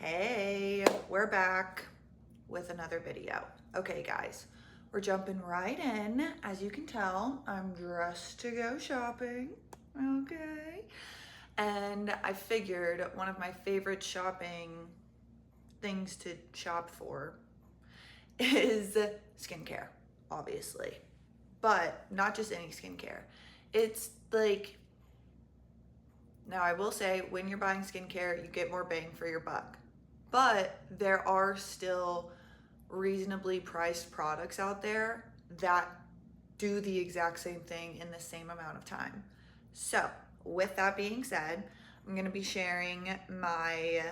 Hey, we're back with another video. Okay, guys, we're jumping right in. As you can tell, I'm dressed to go shopping. Okay. And I figured one of my favorite shopping things to shop for is skincare, obviously. But not just any skincare. It's like, now I will say, when you're buying skincare, you get more bang for your buck. But there are still reasonably priced products out there that do the exact same thing in the same amount of time. So, with that being said, I'm going to be sharing my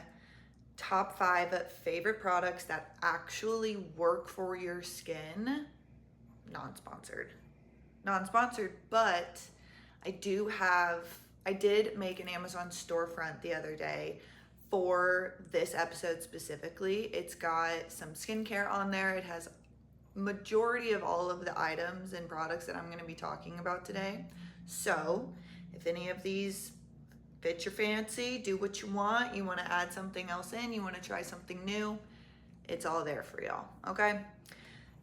top 5 favorite products that actually work for your skin. Non-sponsored. Non-sponsored, but I did make an Amazon storefront the other day for this episode specifically. It's got some skincare on there. It has majority of all of the items and products that I'm going to be talking about today. So if any of these fit your fancy, do what you want to add something else in, you want to try something new, it's all there for y'all. Okay,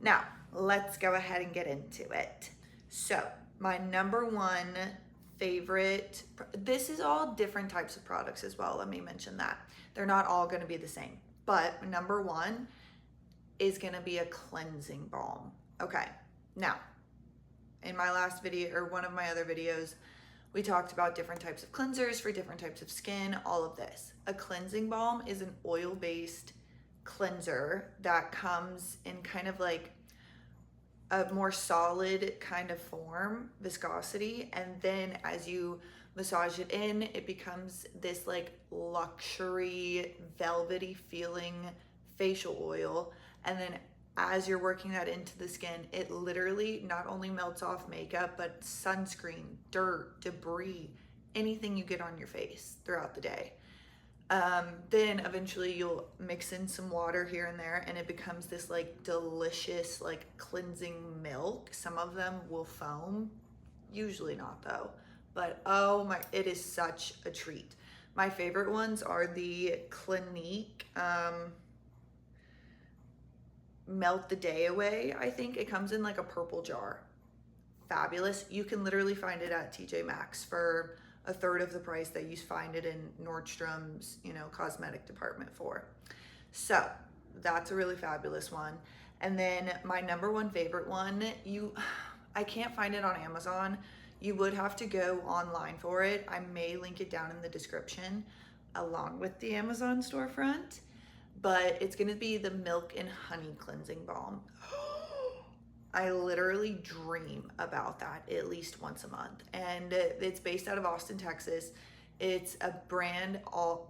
now let's go ahead and get into it. So my number one favorite, this is all different types of products as well, let me mention that. They're not all going to be the same, but number one is going to be a cleansing balm. Okay, now in my last video, or one of my other videos, we talked about different types of cleansers for different types of skin, all of this. A cleansing balm is an oil-based cleanser that comes in kind of like a more solid kind of form, viscosity, and then as you massage it in, it becomes this like luxury, velvety feeling facial oil. And then as you're working that into the skin, it literally not only melts off makeup, but sunscreen, dirt, debris, anything you get on your face throughout the day. Then eventually you'll mix in some water here and there, and it becomes this like delicious, like cleansing milk. Some of them will foam, usually not though, but oh my, it is such a treat. My favorite ones are the Clinique, Melt the Day Away. I think it comes in like a purple jar. Fabulous. You can literally find it at TJ Maxx for a third of the price that you find it in Nordstrom's, cosmetic department for. So that's a really fabulous one. And then my number one favorite one, I can't find it on Amazon. You would have to go online for it. I may link it down in the description along with the Amazon storefront, but it's gonna be the Milk and Honey Cleansing Balm. I literally dream about that at least once a month. And it's based out of Austin, Texas. It's a brand,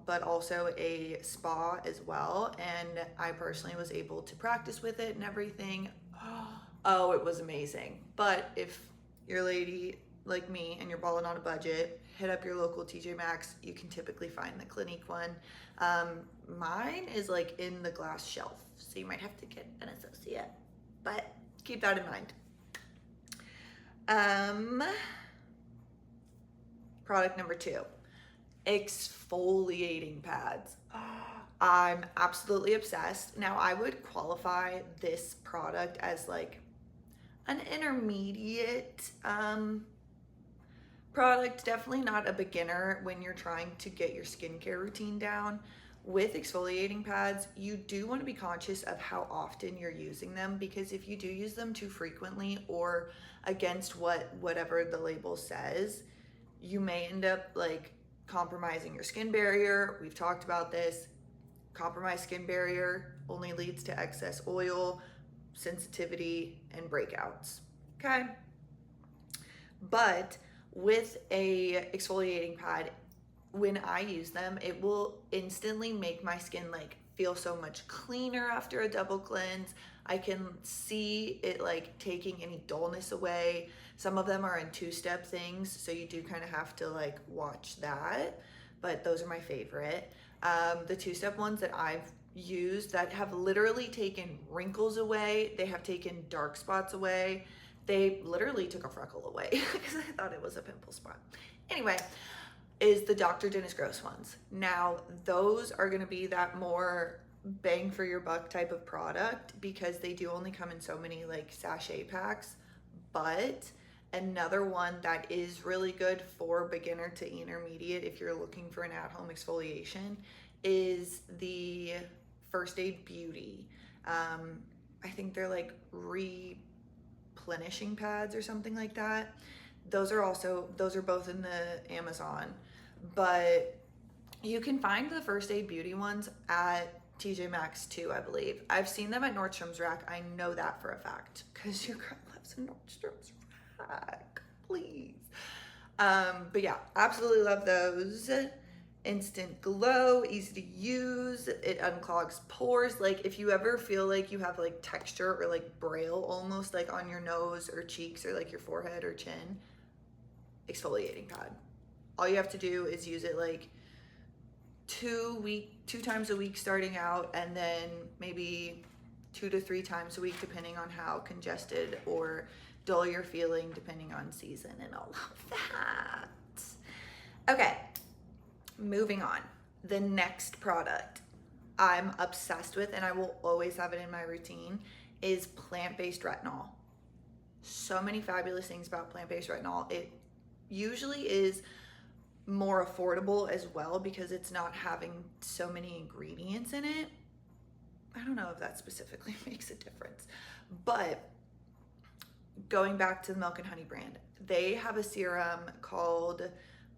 but also a spa as well. And I personally was able to practice with it and everything. Oh, it was amazing. But if you're a lady like me and you're balling on a budget, hit up your local TJ Maxx. You can typically find the Clinique one. Mine is like in the glass shelf, so you might have to get an associate, but keep that in mind. Product number 2, exfoliating pads. I'm absolutely obsessed. Now I would qualify this product as like an intermediate product, definitely not a beginner when you're trying to get your skincare routine down. With exfoliating pads, you do want to be conscious of how often you're using them, because if you do use them too frequently or against whatever the label says, you may end up like compromising your skin barrier. We've talked about this. Compromised skin barrier only leads to excess oil, sensitivity, and breakouts. Okay? But with a exfoliating pad, when I use them, it will instantly make my skin like feel so much cleaner after a double cleanse. I can see it like taking any dullness away. Some of them are in 2-step things, so you do kind of have to like watch that, but those are my favorite. The 2-step ones that I've used that have literally taken wrinkles away, they have taken dark spots away, They literally took a freckle away because I thought it was a pimple spot. Anyway, is the Dr. Dennis Gross ones. Now, those are going to be that more bang for your buck type of product because they do only come in so many like sachet packs. But another one that is really good for beginner to intermediate if you're looking for an at-home exfoliation is the First Aid Beauty. I think they're like replenishing pads or something like that. Those are both in the Amazon, but you can find the First Aid Beauty ones at TJ Maxx too, I believe. I've seen them at Nordstrom's Rack. I know that for a fact because your girl lives in Nordstrom's Rack, please. But yeah, absolutely love those. Instant glow, easy to use, it unclogs pores. Like if you ever feel like you have like texture or like braille almost like on your nose or cheeks or like your forehead or chin, exfoliating pad. All you have to do is use it like 2 times a week starting out, and then maybe 2 to 3 times a week depending on how congested or dull you're feeling depending on season and all of that. Okay, moving on. The next product I'm obsessed with and I will always have it in my routine is plant-based retinol. So many fabulous things about plant-based retinol. It usually is more affordable as well because it's not having so many ingredients in it. I don't know if that specifically makes a difference, but going back to the Milk and Honey brand, they have a serum called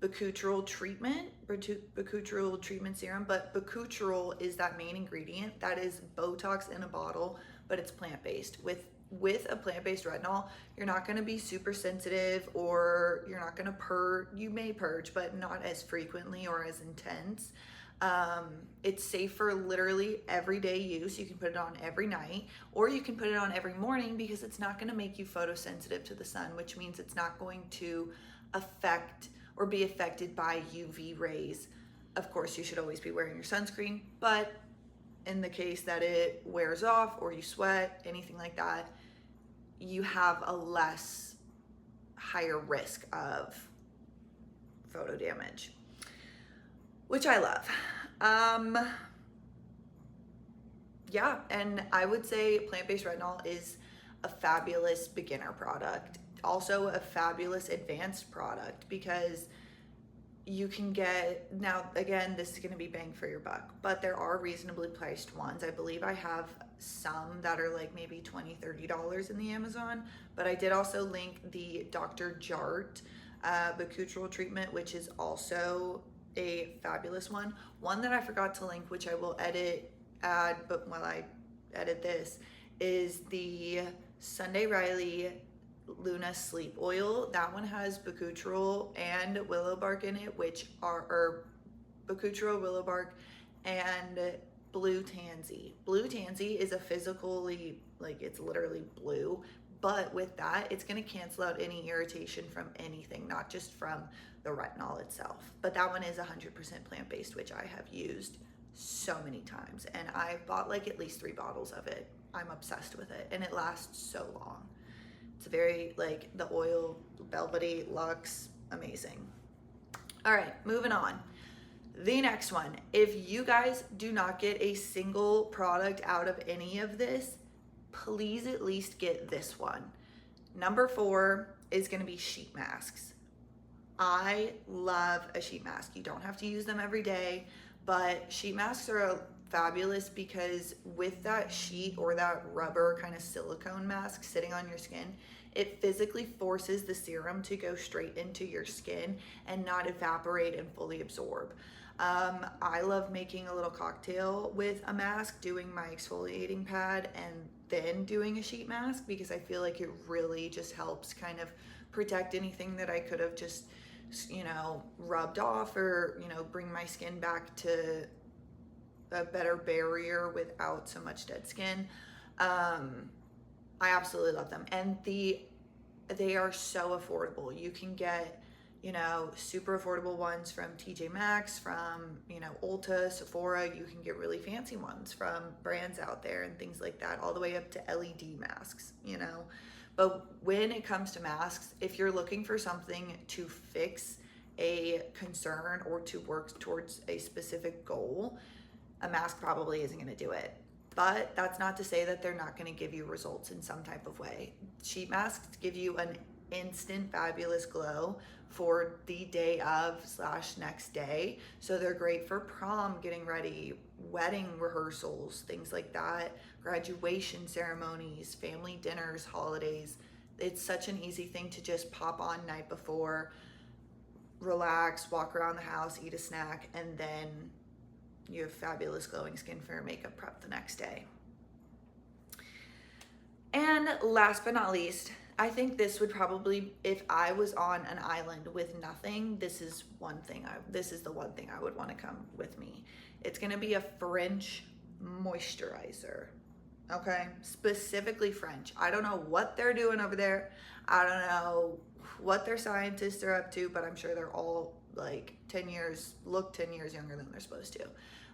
bakuchiol treatment serum, but bakuchiol is that main ingredient. That is Botox in a bottle, but it's plant-based. With a plant-based retinol, you're not going to be super sensitive, or you're not going to purge. You may purge, but not as frequently or as intense. It's safe for literally everyday use. You can put it on every night, or you can put it on every morning because it's not going to make you photosensitive to the sun, which means it's not going to affect or be affected by UV rays. Of course, you should always be wearing your sunscreen, but in the case that it wears off or you sweat, anything like that, you have a less higher risk of photo damage, which I love. Yeah, and I would say plant-based retinol is a fabulous beginner product, also a fabulous advanced product, because you can get, now again, this is going to be bang for your buck, but there are reasonably priced ones. I believe I have some that are like maybe $20-$30 in the Amazon, but I did also link the Dr. Jart bakuchiol treatment, which is also a fabulous one. One that I forgot to link, which I will add, but while I edit this, is the Sunday Riley Luna Sleep Oil. That one has bakuchiol and willow bark in it, which are bakuchiol, willow bark, and blue tansy. Blue tansy is a physically, like, it's literally blue, but with that, it's going to cancel out any irritation from anything, not just from the retinol itself. But that one is 100% plant-based, which I have used so many times, and I've bought like at least 3 bottles of it. I'm obsessed with it, and it lasts so long. It's very, like, the oil, velvety, luxe, amazing. All right, moving on. The next one, if you guys do not get a single product out of any of this, please at least get this one. Number 4 is going to be sheet masks. I love a sheet mask. You don't have to use them every day, but sheet masks are fabulous because with that sheet or that rubber kind of silicone mask sitting on your skin, it physically forces the serum to go straight into your skin and not evaporate and fully absorb. I love making a little cocktail with a mask, doing my exfoliating pad and then doing a sheet mask, because I feel like it really just helps kind of protect anything that I could have just, you know, rubbed off, or, you know, bring my skin back to a better barrier without so much dead skin. I absolutely love them, and they are so affordable. You can get, you know, super affordable ones from TJ Maxx, from, you know, Ulta, Sephora. You can get really fancy ones from brands out there and things like that, all the way up to LED masks, you know. But when it comes to masks, if you're looking for something to fix a concern or to work towards a specific goal, a mask probably isn't going to do it. But that's not to say that they're not going to give you results in some type of way. Sheet masks give you an instant fabulous glow for the day of / next day. So they're great for prom, getting ready, wedding rehearsals, things like that, graduation ceremonies, family dinners, holidays. It's such an easy thing to just pop on night before, relax, walk around the house, eat a snack, and then you have fabulous glowing skin for your makeup prep the next day. And last but not least, I think this would probably, if I was on an island with nothing, this is the one thing I would want to come with me. It's going to be a French moisturizer. Okay, specifically French. I don't know what they're doing over there. I don't know what their scientists are up to, but I'm sure they're all like 10 years younger than they're supposed to.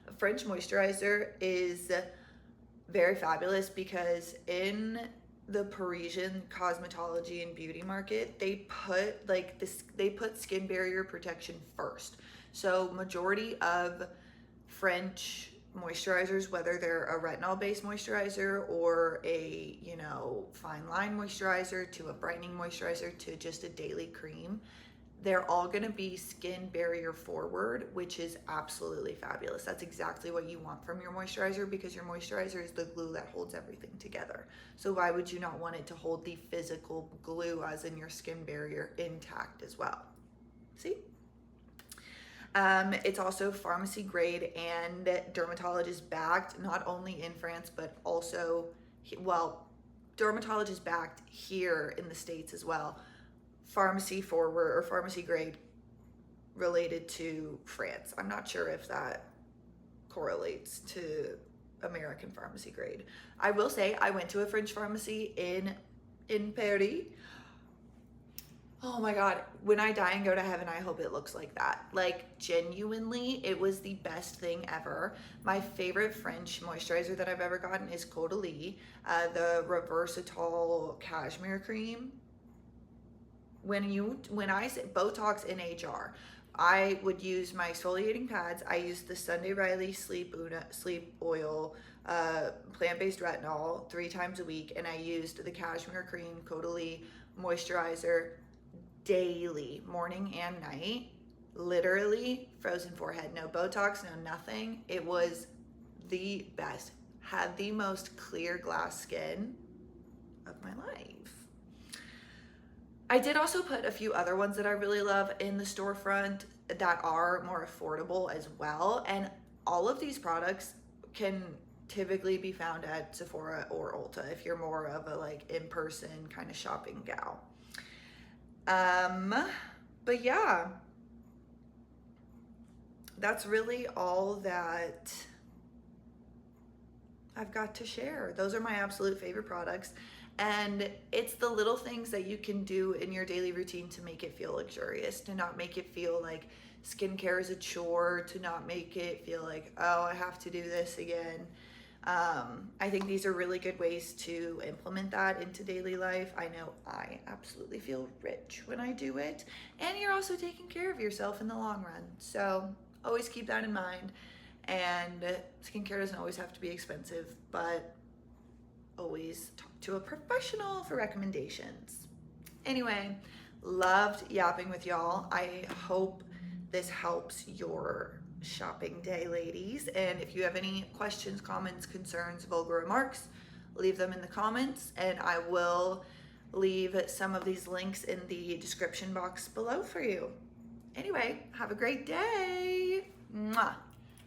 A French moisturizer is very fabulous because in the Parisian cosmetology and beauty market, they put skin barrier protection first. So majority of French moisturizers, whether they're a retinol based moisturizer or a fine line moisturizer to a brightening moisturizer to just a daily cream, they're all going to be skin barrier forward, which is absolutely fabulous. That's exactly what you want from your moisturizer, because your moisturizer is the glue that holds everything together. So why would you not want it to hold the physical glue, as in your skin barrier, intact as well? See? It's also pharmacy grade and dermatologist backed, not only in France, but also, dermatologist backed here in the States as well. Pharmacy forward or pharmacy grade related to France. I'm not sure if that correlates to American pharmacy grade. I will say I went to a French pharmacy in Paris. Oh my God, when I die and go to heaven, I hope it looks like that. Like, genuinely, it was the best thing ever. My favorite French moisturizer that I've ever gotten is Caudalie, the Reversatile Cashmere Cream. When I say Botox in a jar, I would use my exfoliating pads. I used the Sunday Riley Sleep Oil, plant-based retinol 3 times a week, and I used the Cashmere Cream Caudalie moisturizer daily, morning and night. Literally frozen forehead, no Botox, no nothing. It was the best. Had the most clear glass skin of my life. I did also put a few other ones that I really love in the storefront that are more affordable as well. And all of these products can typically be found at Sephora or Ulta if you're more of a in-person kind of shopping gal. But yeah, that's really all that I've got to share. Those are my absolute favorite products. And it's the little things that you can do in your daily routine to make it feel luxurious, to not make it feel like skincare is a chore, to not make it feel like, oh, I have to do this again. I think these are really good ways to implement that into daily life. I know I absolutely feel rich when I do it. And you're also taking care of yourself in the long run. So always keep that in mind. And skincare doesn't always have to be expensive, but always talk to a professional for recommendations. Anyway, loved yapping with y'all. I hope this helps your shopping day, ladies. And if you have any questions, comments, concerns, vulgar remarks, leave them in the comments, and I will leave some of these links in the description box below for you. Anyway, have a great day. Mwah.